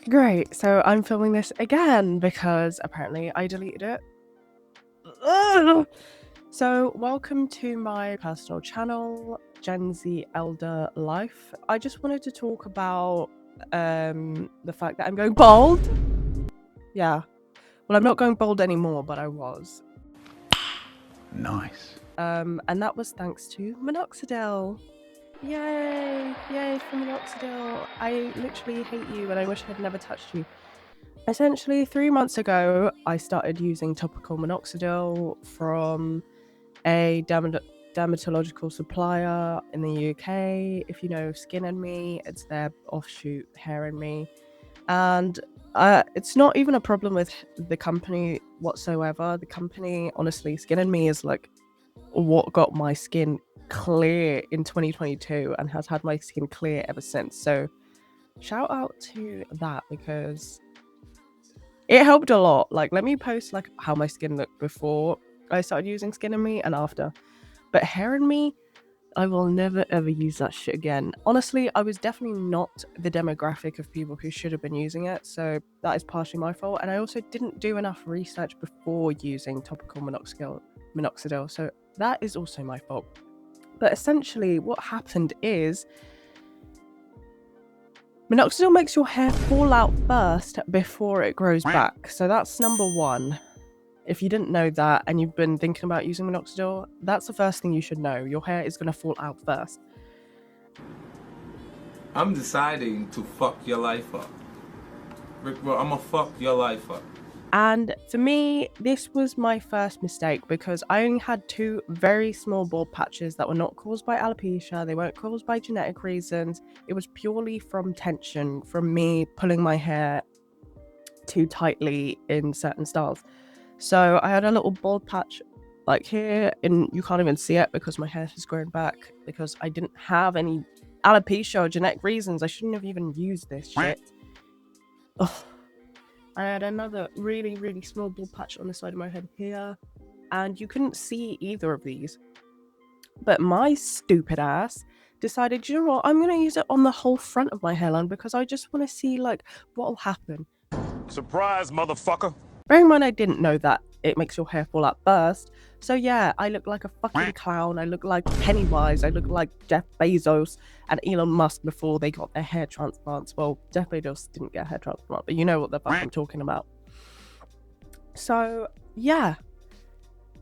Great, so I'm filming this again because apparently I deleted it. Ugh. So welcome to my personal channel, Gen Z Elder Life. I just wanted to talk about the fact that I'm going bald. Yeah, well, I'm not going bald anymore, but I was. Nice. And that was thanks to Minoxidil. Yay for Minoxidil. I literally hate you and I wish I'd never touched you. Essentially, 3 months ago, I started using topical Minoxidil from a dermatological supplier in the UK. If you know Skin and Me, it's their offshoot Hair and Me. And it's not even a problem with the company whatsoever. The company, honestly, Skin and Me is like what got my skin clear in 2022 and has had my skin clear ever since. So shout out to that because it helped a lot. Like, let me post like how my skin looked before I started using Skin and Me and after. But Hair and Me, I will never ever use that shit again. Honestly, I was definitely not the demographic of people who should have been using it, so that is partially my fault. And I also didn't do enough research before using topical Minoxidil, so that is also my fault. But essentially, what happened is Minoxidil makes your hair fall out first before it grows back. So that's number one. If you didn't know that and you've been thinking about using Minoxidil, that's the first thing you should know. Your hair is going to fall out first. I'm deciding to fuck your life up. Rick, bro, I'm gonna fuck your life up. And for me, this was my first mistake because I only had 2 very small bald patches that were not caused by alopecia. They weren't caused by genetic reasons. It was purely from tension, from me pulling my hair too tightly in certain styles. So I had a little bald patch like here, and you can't even see it because my hair has grown back because I didn't have any alopecia or genetic reasons. I shouldn't have even used this shit. Ugh. I had another really, really small bald patch on the side of my head here, and you couldn't see either of these. But my stupid ass decided, you know what, I'm going to use it on the whole front of my hairline because I just want to see, like, what will happen. Surprise, motherfucker! Bearing in mind I didn't know that it makes your hair fall out first. So yeah, I look like a fucking clown. I look like Pennywise. I look like Jeff Bezos and Elon Musk before they got their hair transplants. Well, Jeff Bezos didn't get a hair transplant, but you know what the fuck I'm talking about. So yeah,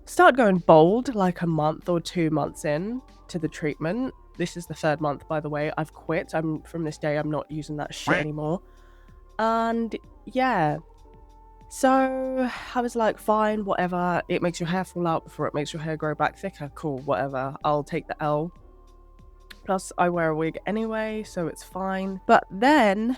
started going bald like a month or 2 months in to the treatment. This is the 3rd month, by the way. I've quit. From this day, I'm not using that shit anymore. And yeah. So I was like, fine, whatever. It makes your hair fall out before it makes your hair grow back thicker. Cool, whatever. I'll take the L. Plus, I wear a wig anyway, so it's fine. But then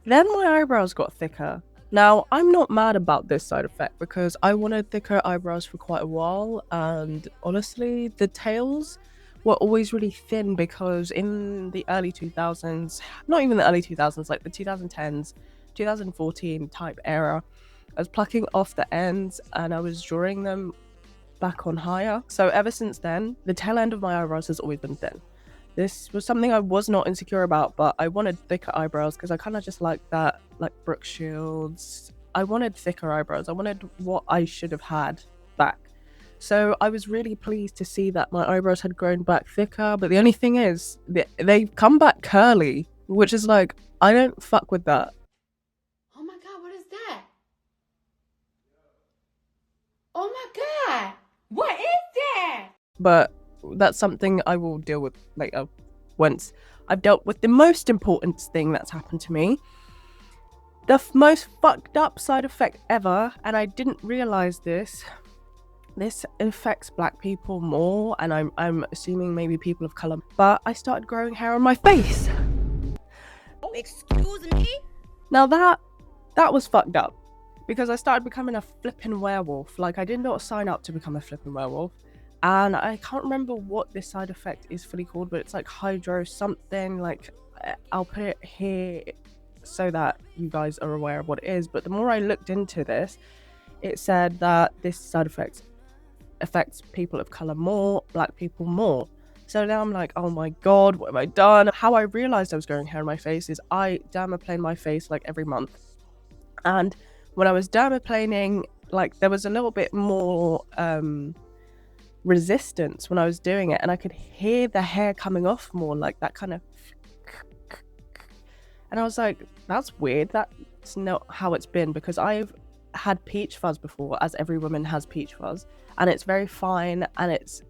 my eyebrows got thicker. Now, I'm not mad about this side effect because I wanted thicker eyebrows for quite a while. And honestly, the tails were always really thin because in the early 2000s, not even the early 2000s, like the 2010s, 2014 type era, I was plucking off the ends and I was drawing them back on higher. So ever since then, the tail end of my eyebrows has always been thin. This was something I was not insecure about, but I wanted thicker eyebrows because I kind of just like that, like Brooke Shields. I wanted thicker eyebrows. I wanted what I should have had back. So I was really pleased to see that my eyebrows had grown back thicker, but the only thing is, they've come back curly, which is like, I don't fuck with that. Oh my god, what is that? Oh my god, what is that? But that's something I will deal with later once I've dealt with the most important thing that's happened to me. The most fucked up side effect ever, and I didn't realize this. This affects black people more, and I'm assuming maybe people of color, but I started growing hair on my face. Oh, excuse me? Now that was fucked up because I started becoming a flipping werewolf. Like, I did not sign up to become a flipping werewolf. And I can't remember what this side effect is fully called, but it's like hydro something. Like, I'll put it here so that you guys are aware of what it is. But the more I looked into this, it said that this side effect affects people of color more, black people more. So now I'm like, oh my god, what have I done? How I realized I was growing hair on my face is I dermaplane my face like every month. And when I was dermaplaning, like there was a little bit more resistance when I was doing it, and I could hear the hair coming off more, like that kind of. And I was like, that's weird. That's not how it's been, because I've had peach fuzz before, as every woman has peach fuzz, and it's very fine and it's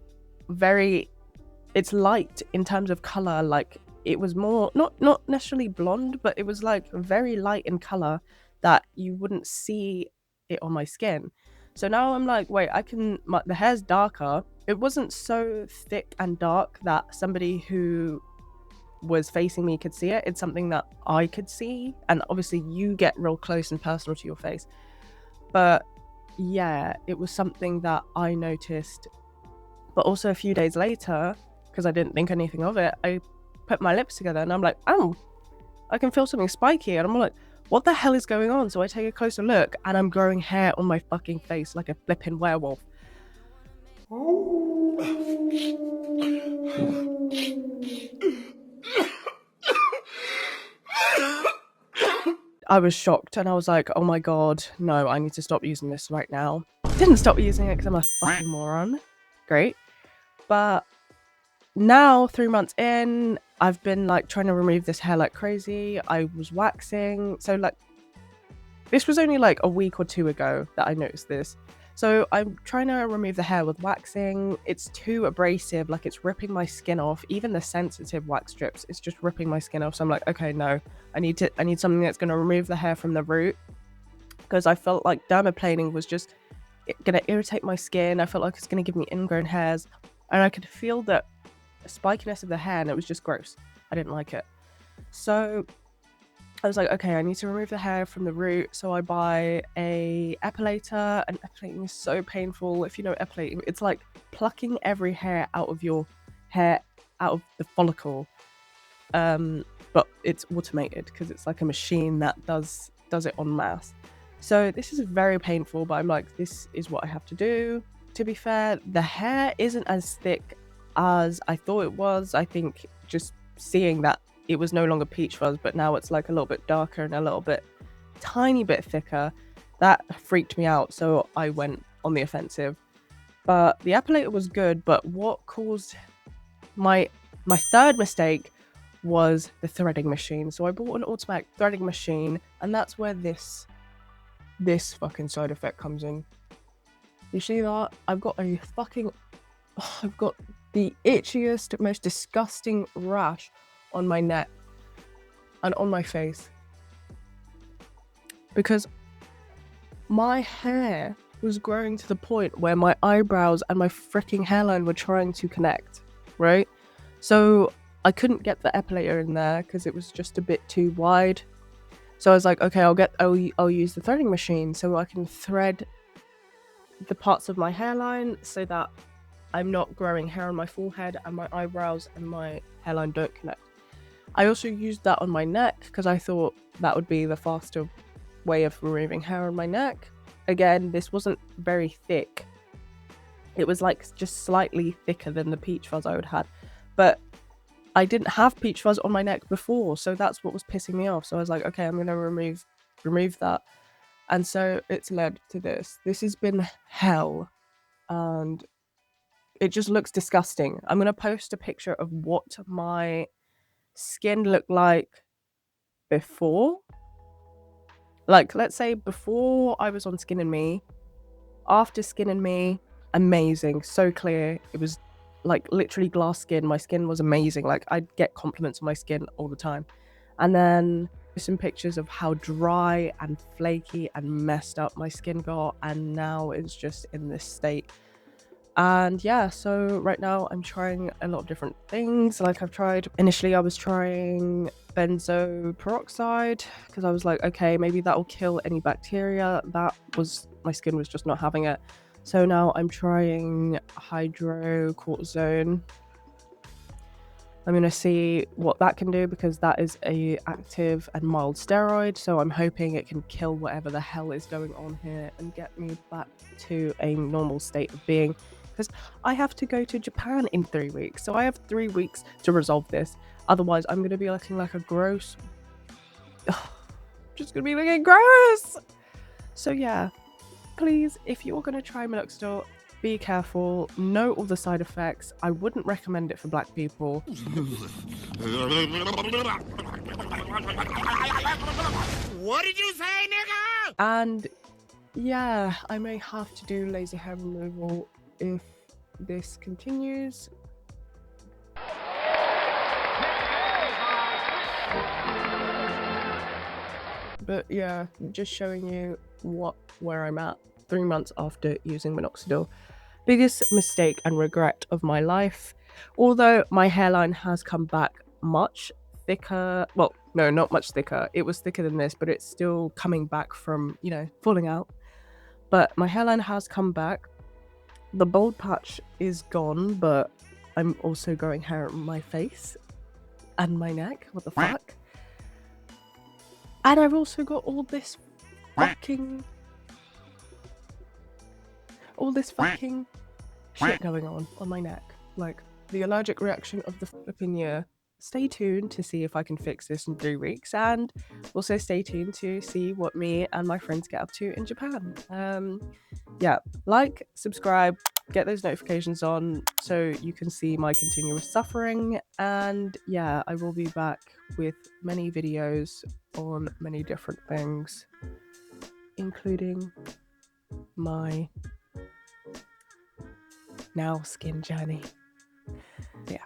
light in terms of color. Like it was more not necessarily blonde, but it was like very light in color that you wouldn't see it on my skin. So now I'm like, wait, the hair's darker. It wasn't so thick and dark that somebody who was facing me could see it. It's something that I could see, and obviously you get real close and personal to your face. But yeah, it was something that I noticed. But also a few days later, because I didn't think anything of it, I put my lips together and I'm like, oh, I can feel something spiky. And I'm like, what the hell is going on? So I take a closer look and I'm growing hair on my fucking face like a flipping werewolf. I was shocked and I was like, oh my god, no, I need to stop using this right now. Didn't stop using it because I'm a fucking moron. Great. But now, 3 months in, I've been like trying to remove this hair like crazy. I was waxing. So like, this was only like a week or two ago that I noticed this. So I'm trying to remove the hair with waxing. It's too abrasive, like it's ripping my skin off. Even the sensitive wax strips, it's just ripping my skin off. So I'm like, okay, no, I need something that's going to remove the hair from the root, because I felt like dermaplaning was just going to irritate my skin. I felt like it's going to give me ingrown hairs, and I could feel the spikiness of the hair, and it was just gross. I didn't like it. So I was like, okay, I need to remove the hair from the root. So I buy a epilator, and epilating is so painful. If you know epilating, it's like plucking every hair out of your hair, out of the follicle. But it's automated because it's like a machine that does it en masse. So this is very painful, but I'm like, this is what I have to do. To be fair, the hair isn't as thick as I thought it was. I think just seeing that it was no longer peach fuzz, but now it's like a little bit darker and a little bit tiny bit thicker, that freaked me out. So I went on the offensive. But the epilator was good, but what caused my third mistake was the threading machine. So I bought an automatic threading machine, and that's where this fucking side effect comes in. You see that? I've got the itchiest, most disgusting rash on my neck and on my face, because my hair was growing to the point where my eyebrows and my freaking hairline were trying to connect, right? So I couldn't get the epilator in there because it was just a bit too wide. So I was like, okay, I'll use the threading machine so I can thread the parts of my hairline so that I'm not growing hair on my forehead and my eyebrows and my hairline don't connect. I also used that on my neck because I thought that would be the faster way of removing hair on my neck. Again, this wasn't very thick. It was like just slightly thicker than the peach fuzz I would had. But I didn't have peach fuzz on my neck before, so that's what was pissing me off. So I was like, okay, I'm going to remove that. And so it's led to this. This has been hell. And it just looks disgusting. I'm going to post a picture of what my skin looked like before. Like, let's say before I was on Skin and Me, after Skin and Me, amazing, so clear. It was like literally glass skin. My skin was amazing. Like, I'd get compliments on my skin all the time. And then some pictures of how dry and flaky and messed up my skin got, and now it's just in this state. And yeah, so right now I'm trying a lot of different things. Like, initially I was trying benzo peroxide because I was like, okay, maybe that'll kill any bacteria. My skin was just not having it. So now I'm trying hydrocortisone. I'm going to see what that can do because that is a active and mild steroid. So I'm hoping it can kill whatever the hell is going on here and get me back to a normal state of being. because I have to go to Japan in 3 weeks. So I have 3 weeks to resolve this. Otherwise, I'm going to be looking like a gross... just going to be looking gross! So yeah, please, if you're going to try Minoxidil, be careful. Know all the side effects. I wouldn't recommend it for black people. What did you say, nigga? And yeah, I may have to do laser hair removal if this continues. But yeah, just showing you where I'm at 3 months after using Minoxidil. Biggest mistake and regret of my life. Although my hairline has come back much thicker, well, no, not much thicker. It was thicker than this, but it's still coming back from, you know, falling out. But my hairline has come back. The bald patch is gone, but I'm also growing hair on my face and my neck. What the fuck? And I've also got all this fucking shit going on my neck. Like, the allergic reaction of the flipping year. Stay tuned to see if I can fix this in 3 weeks, and also stay tuned to see what me and my friends get up to in Japan. Yeah, like, subscribe, get those notifications on so you can see my continuous suffering. And yeah, I will be back with many videos on many different things, including my now skin journey. Yeah.